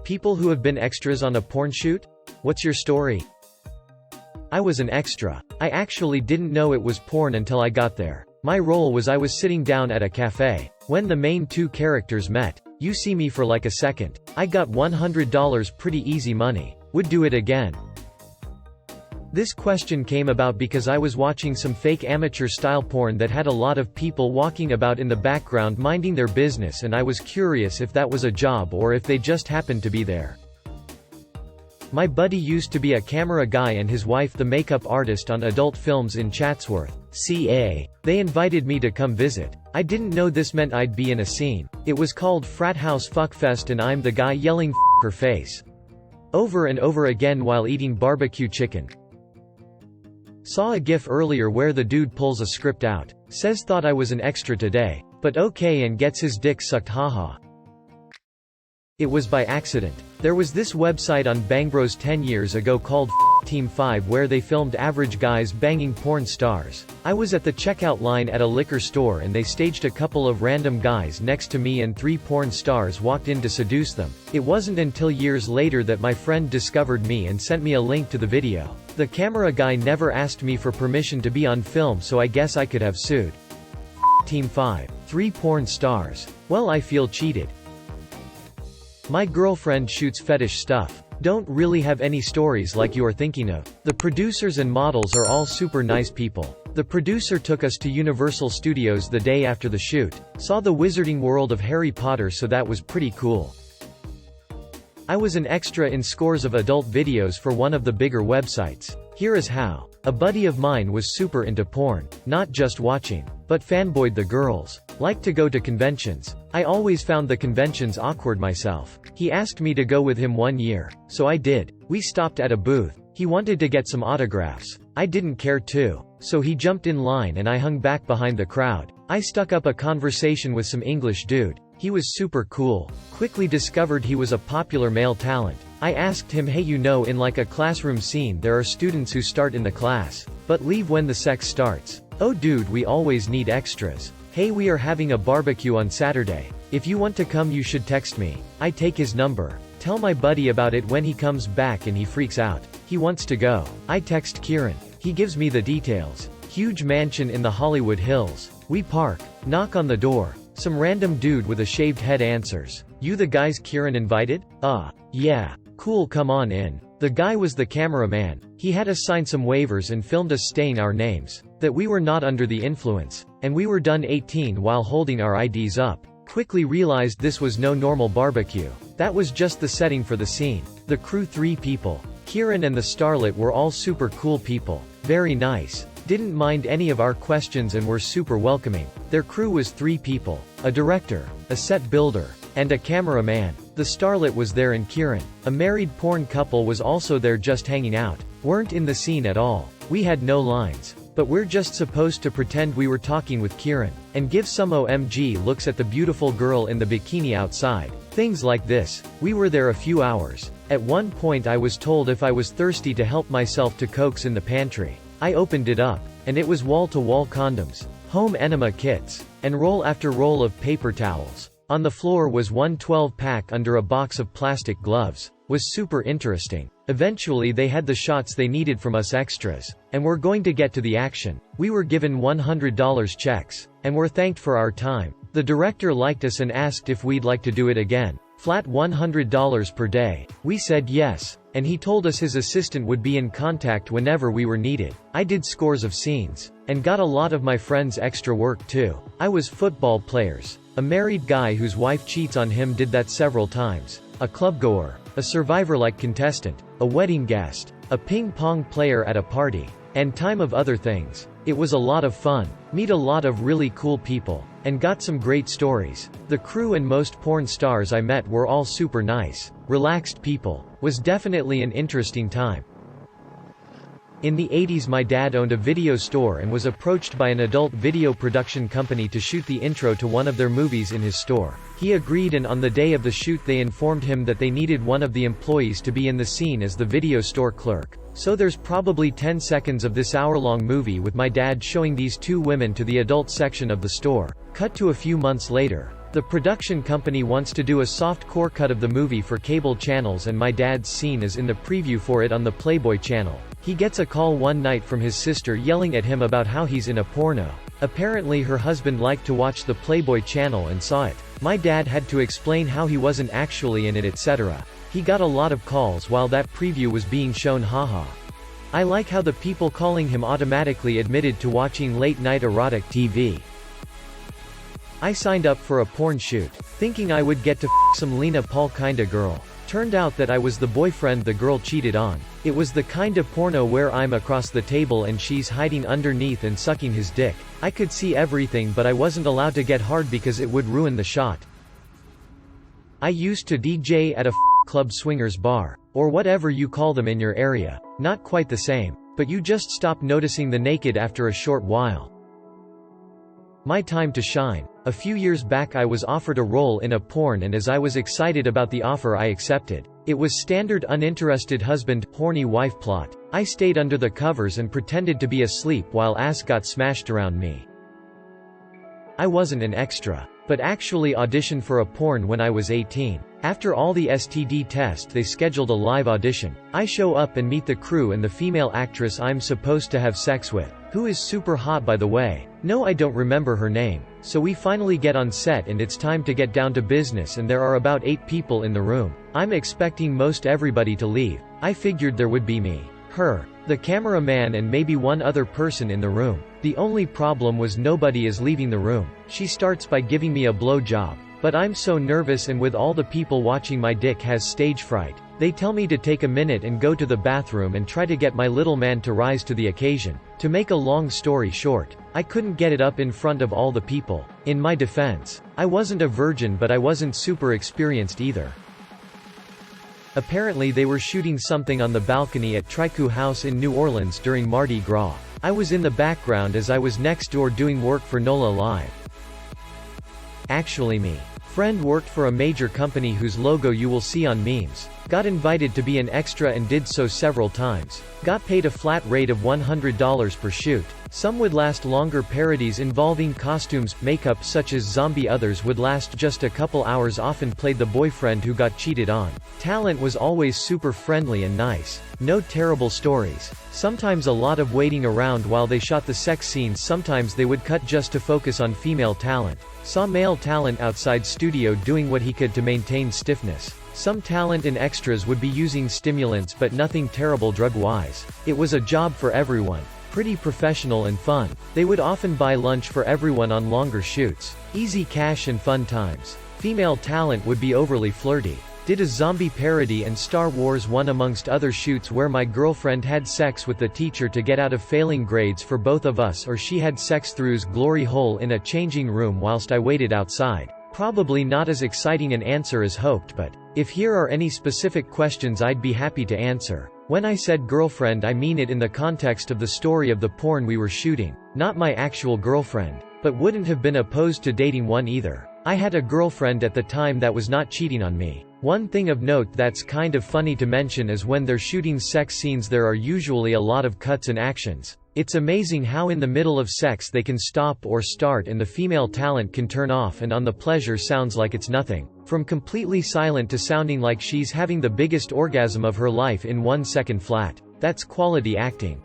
People who have been extras on a porn shoot? What's your story? I was an extra. I actually didn't know it was porn until I got there. My role was I was sitting down at a cafe. When the main two characters met, you see me for like a second. I got $100 pretty easy money. Would do it again. This question came about because I was watching some fake amateur-style porn that had a lot of people walking about in the background minding their business, and I was curious if that was a job or if they just happened to be there. My buddy used to be a camera guy and his wife the makeup artist on adult films in Chatsworth, CA. They invited me to come visit. I didn't know this meant I'd be in a scene. It was called Frat House Fuckfest and I'm the guy yelling "F her face" over and over again while eating barbecue chicken. Saw a gif earlier where the dude pulls a script out. Says thought I was an extra today. But okay, and gets his dick sucked, haha. It was by accident. There was this website on Bangbros 10 years ago called Team 5 where they filmed average guys banging porn stars. I was at the checkout line at a liquor store and they staged a couple of random guys next to me and 3 porn stars walked in to seduce them. It wasn't until years later that my friend discovered me and sent me a link to the video. The camera guy never asked me for permission to be on film, so I guess I could have sued. Team 5. 3 porn stars. Well, I feel cheated. My girlfriend shoots fetish stuff. Don't really have any stories like you are thinking of. The producers and models are all super nice people. The producer took us to Universal Studios the day after the shoot. Saw the Wizarding World of Harry Potter, so that was pretty cool. I was an extra in scores of adult videos for one of the bigger websites. Here is how. A buddy of mine was super into porn. Not just watching, but fanboyed the girls. Liked to go to conventions. I always found the conventions awkward myself. He asked me to go with him one year. So I did. We stopped at a booth. He wanted to get some autographs. I didn't care to. So he jumped in line and I hung back behind the crowd. I stuck up a conversation with some English dude. He was super cool. Quickly discovered he was a popular male talent. I asked him, hey, you know, in like a classroom scene there are students who start in the class, but leave when the sex starts. Oh dude, we always need extras. Hey, we are having a barbecue on Saturday. If you want to come you should text me. I take his number. Tell my buddy about it when he comes back and he freaks out. He wants to go. I text Kieran. He gives me the details. Huge mansion in the Hollywood Hills. We park. Knock on the door. Some random dude with a shaved head answers. You the guys Kieran invited? Yeah. Cool, come on in. The guy was the cameraman. He had us sign some waivers and filmed us saying our names, that we were not under the influence, and we were done 18 while holding our IDs up. Quickly realized this was no normal barbecue. That was just the setting for the scene. The crew 3 people. Kieran and the starlet were all super cool people. Very nice. Didn't mind any of our questions and were super welcoming. Their crew was 3 people. A director, a set builder, and a cameraman. The starlet was there and Kieran. A married porn couple was also there just hanging out. Weren't in the scene at all. We had no lines. But we're just supposed to pretend we were talking with Kieran, and give some OMG looks at the beautiful girl in the bikini outside. Things like this. We were there a few hours. At one point I was told if I was thirsty to help myself to Cokes in the pantry. I opened it up, and it was wall-to-wall condoms, home enema kits, and roll after roll of paper towels. On the floor was one 12-pack under a box of plastic gloves. Was super interesting. Eventually they had the shots they needed from us extras, and were going to get to the action. We were given $100 checks, and were thanked for our time. The director liked us and asked if we'd like to do it again. Flat $100 per day. We said yes, and he told us his assistant would be in contact whenever we were needed. I did scores of scenes, and got a lot of my friends extra work too. I was football players. A married guy whose wife cheats on him did that several times. A clubgoer. A Survivor-like contestant. A wedding guest. A ping-pong player at a party. And time of other things. It was a lot of fun. Meet a lot of really cool people. And got some great stories. The crew and most porn stars I met were all super nice. Relaxed people. Was definitely an interesting time. In the 80s my dad owned a video store and was approached by an adult video production company to shoot the intro to one of their movies in his store. He agreed, and on the day of the shoot they informed him that they needed one of the employees to be in the scene as the video store clerk. So there's probably 10 seconds of this hour-long movie with my dad showing these 2 women to the adult section of the store. Cut to a few months later. The production company wants to do a soft-core cut of the movie for cable channels, and my dad's scene is in the preview for it on the Playboy channel. He gets a call one night from his sister yelling at him about how he's in a porno. Apparently her husband liked to watch the Playboy channel and saw it. My dad had to explain how he wasn't actually in it, etc. He got a lot of calls while that preview was being shown, haha. I like how the people calling him automatically admitted to watching late-night erotic TV. I signed up for a porn shoot, thinking I would get to some Lena Paul kinda girl. Turned out that I was the boyfriend the girl cheated on. It was the kind of porno where I'm across the table and she's hiding underneath and sucking his dick. I could see everything, but I wasn't allowed to get hard because it would ruin the shot. I used to DJ at a club, swingers bar, or whatever you call them in your area. Not quite the same, but you just stop noticing the naked after a short while. My time to shine. A few years back I was offered a role in a porn, and as I was excited about the offer I accepted. It was standard uninterested husband, horny wife plot. I stayed under the covers and pretended to be asleep while ass got smashed around me. I wasn't an extra, but actually auditioned for a porn when I was 18. After all the STD test they scheduled a live audition. I show up and meet the crew and the female actress I'm supposed to have sex with, who is super hot by the way. No, I don't remember her name. So we finally get on set and it's time to get down to business, and there are about 8 people in the room. I'm expecting most everybody to leave. I figured there would be me, her, the cameraman and maybe one other person in the room. The only problem was nobody is leaving the room. She starts by giving me a blow job. But I'm so nervous, and with all the people watching my dick has stage fright. They tell me to take a minute and go to the bathroom and try to get my little man to rise to the occasion. To make a long story short, I couldn't get it up in front of all the people. In my defense, I wasn't a virgin, but I wasn't super experienced either. Apparently they were shooting something on the balcony at Tricou House in New Orleans during Mardi Gras. I was in the background as I was next door doing work for NOLA Live. Actually me. Friend worked for a major company whose logo you will see on memes. Got invited to be an extra and did so several times. Got paid a flat rate of $100 per shoot. Some would last longer, parodies involving costumes, makeup such as zombie, others would last just a couple hours, often played the boyfriend who got cheated on. Talent was always super friendly and nice. No terrible stories. Sometimes a lot of waiting around while they shot the sex scenes, sometimes they would cut just to focus on female talent. Saw male talent outside studio doing what he could to maintain stiffness. Some talent and extras would be using stimulants, but nothing terrible drug-wise. It was a job for everyone. Pretty professional and fun. They would often buy lunch for everyone on longer shoots. Easy cash and fun times. Female talent would be overly flirty. Did a zombie parody and Star Wars one amongst other shoots where my girlfriend had sex with the teacher to get out of failing grades for both of us, or she had sex through's glory hole in a changing room whilst I waited outside. Probably not as exciting an answer as hoped, but if here are any specific questions I'd be happy to answer. When I said girlfriend, I mean it in the context of the story of the porn we were shooting. Not my actual girlfriend. But wouldn't have been opposed to dating one either. I had a girlfriend at the time that was not cheating on me. One thing of note that's kind of funny to mention is when they're shooting sex scenes there are usually a lot of cuts and actions. It's amazing how in the middle of sex they can stop or start and the female talent can turn off, and on the pleasure sounds like it's nothing. From completely silent to sounding like she's having the biggest orgasm of her life in 1 second flat. That's quality acting.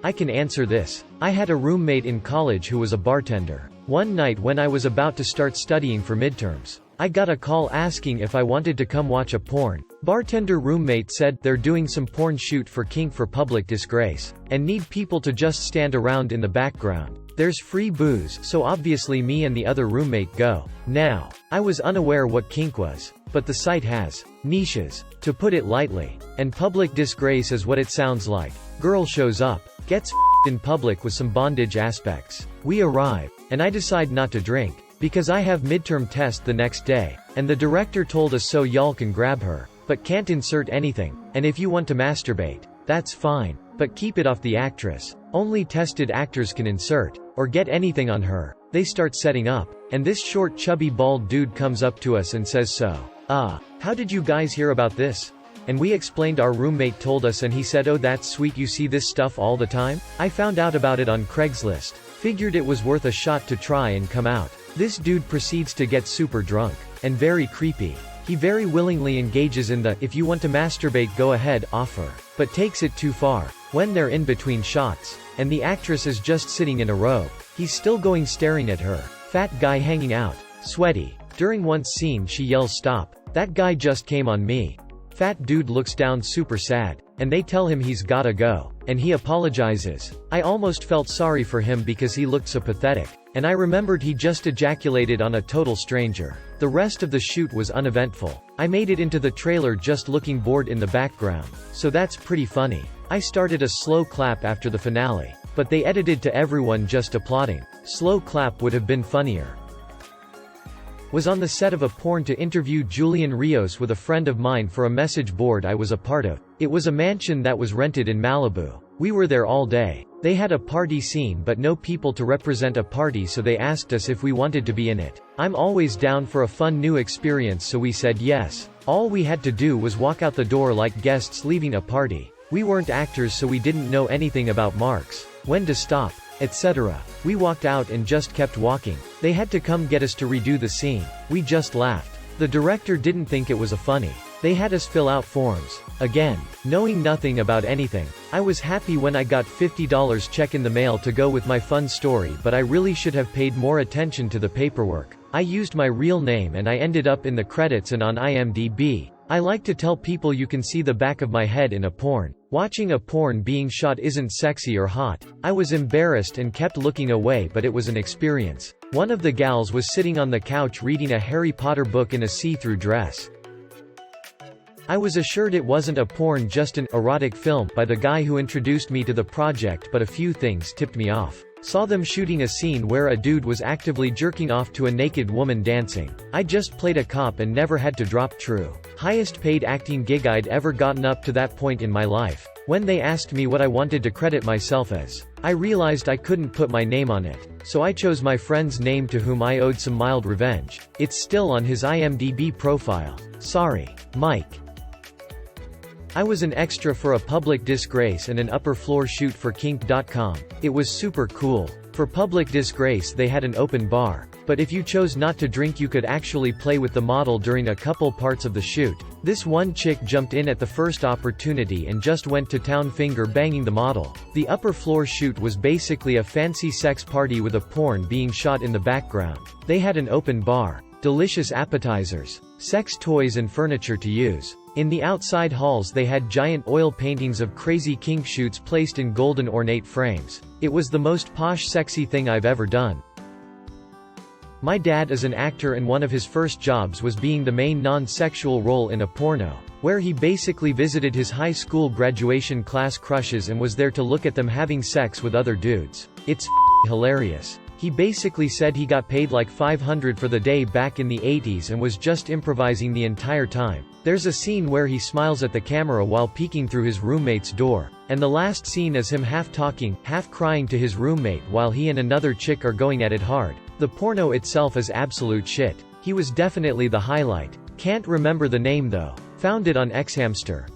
I can answer this. I had a roommate in college who was a bartender. One night when I was about to start studying for midterms, I got a call asking if I wanted to come watch a porn. Bartender roommate said they're doing some porn shoot for Kink for public disgrace, and need people to just stand around in the background. There's free booze, so obviously me and the other roommate go. Now, I was unaware what kink was, but the site has niches, to put it lightly. And public disgrace is what it sounds like. Girl shows up, gets in public with some bondage aspects. We arrive, and I decide not to drink, because I have midterm test the next day, and the director told us so y'all can grab her, but can't insert anything, and if you want to masturbate, that's fine, but keep it off the actress. Only tested actors can insert, or get anything on her. They start setting up, and this short chubby bald dude comes up to us and says, so, how did you guys hear about this? And we explained our roommate told us, and he said, oh that's sweet, you see this stuff all the time? I found out about it on Craigslist. Figured it was worth a shot to try and come out. This dude proceeds to get super drunk. And very creepy. He very willingly engages in the "if you want to masturbate go ahead" offer. But takes it too far. When they're in between shots, and the actress is just sitting in a robe, he's still going staring at her. Fat guy hanging out. Sweaty. During one scene she yells "stop. That guy just came on me." Fat dude looks down super sad. And they tell him he's gotta go. And he apologizes. I almost felt sorry for him because he looked so pathetic. And I remembered he just ejaculated on a total stranger. The rest of the shoot was uneventful. I made it into the trailer just looking bored in the background. So that's pretty funny. I started a slow clap after the finale. But they edited to everyone just applauding. Slow clap would have been funnier. Was on the set of a porn to interview Julian Rios with a friend of mine for a message board I was a part of. It was a mansion that was rented in Malibu. We were there all day. They had a party scene but no people to represent a party, so they asked us if we wanted to be in it. I'm always down for a fun new experience, so we said yes. All we had to do was walk out the door like guests leaving a party. We weren't actors, so we didn't know anything about marks, when to stop, etc. We walked out and just kept walking. They had to come get us to redo the scene. We just laughed. The director didn't think it was a funny. They had us fill out forms. Again, knowing nothing about anything. I was happy when I got $50 check in the mail to go with my fun story, but I really should have paid more attention to the paperwork. I used my real name and I ended up in the credits and on IMDb. I like to tell people you can see the back of my head in a porn. Watching a porn being shot isn't sexy or hot. I was embarrassed and kept looking away, but it was an experience. One of the gals was sitting on the couch reading a Harry Potter book in a see-through dress. I was assured it wasn't a porn, just an erotic film by the guy who introduced me to the project, but a few things tipped me off. Saw them shooting a scene where a dude was actively jerking off to a naked woman dancing. I just played a cop and never had to drop true. Highest paid acting gig I'd ever gotten up to that point in my life. When they asked me what I wanted to credit myself as, I realized I couldn't put my name on it. So I chose my friend's name, to whom I owed some mild revenge. It's still on his IMDb profile. Sorry, Mike. I was an extra for a Public Disgrace and an upper floor shoot for kink.com. It was super cool. For Public Disgrace they had an open bar. But if you chose not to drink you could actually play with the model during a couple parts of the shoot. This one chick jumped in at the first opportunity and just went to town finger banging the model. The upper floor shoot was basically a fancy sex party with a porn being shot in the background. They had an open bar, delicious appetizers, sex toys and furniture to use. In the outside halls they had giant oil paintings of crazy kink shoots placed in golden ornate frames. It was the most posh sexy thing I've ever done. My dad is an actor and one of his first jobs was being the main non-sexual role in a porno, where he basically visited his high school graduation class crushes and was there to look at them having sex with other dudes. It's hilarious. He basically said he got paid like $500 for the day back in the 80s and was just improvising the entire time. There's a scene where he smiles at the camera while peeking through his roommate's door. And the last scene is him half talking, half crying to his roommate while he and another chick are going at it hard. The porno itself is absolute shit. He was definitely the highlight. Can't remember the name though. Found it on Xhamster.